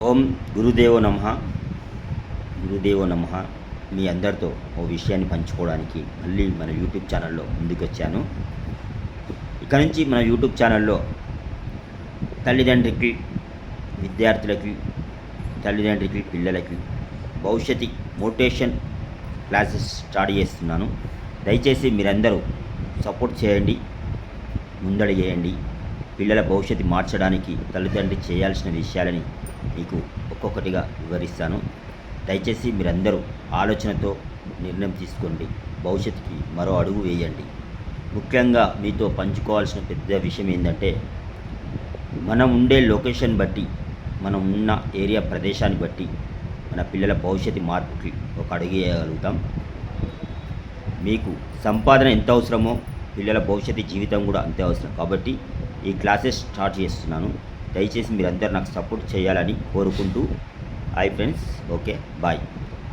ఓం గురుదేవో నమః. గురుదేవో నమః. మీ అందరితో ఓ విషయాన్ని పంచుకోవడానికి మళ్ళీ మన యూట్యూబ్ ఛానల్లో ముందుకొచ్చాను. ఇక నుంచి మన యూట్యూబ్ ఛానల్లో తల్లిదండ్రికి, విద్యార్థులకి, పిల్లలకి భవిష్యత్తు మోటివేషన్ క్లాసెస్ స్టార్ట్ చేస్తున్నాను. దయచేసి మీరందరూ సపోర్ట్ చేయండి, ముందడుగేయండి. పిల్లల భవిష్యత్తు మార్చడానికి తల్లిదండ్రి చేయాల్సిన విషయాలని మీకు ఒక్కొక్కటిగా వివరిస్తాను. దయచేసి మీరందరూ ఆలోచనతో నిర్ణయం తీసుకోండి, భవిష్యత్తుకి మరో అడుగు వేయండి. ముఖ్యంగా మీతో పంచుకోవాల్సిన పెద్ద విషయం ఏంటంటే, మనం ఉండే లొకేషన్ బట్టి, మనం ఉన్న ఏరియా ప్రదేశాన్ని బట్టి మన పిల్లల భవిష్యత్తు మార్పుకి ఒక అడుగు వేయగలుగుతాం. మీకు సంపాదన ఎంత అవసరమో పిల్లల భవిష్యత్తు జీవితం కూడా అంతే అవసరం. కాబట్టి ఈ క్లాసెస్ స్టార్ట్ చేస్తున్నాను. దయచేసి మీరందరూ నాకు సపోర్ట్ చేయాలని కోరుకుంటూ, హాయ్ ఫ్రెండ్స్, ఓకే, బాయ్.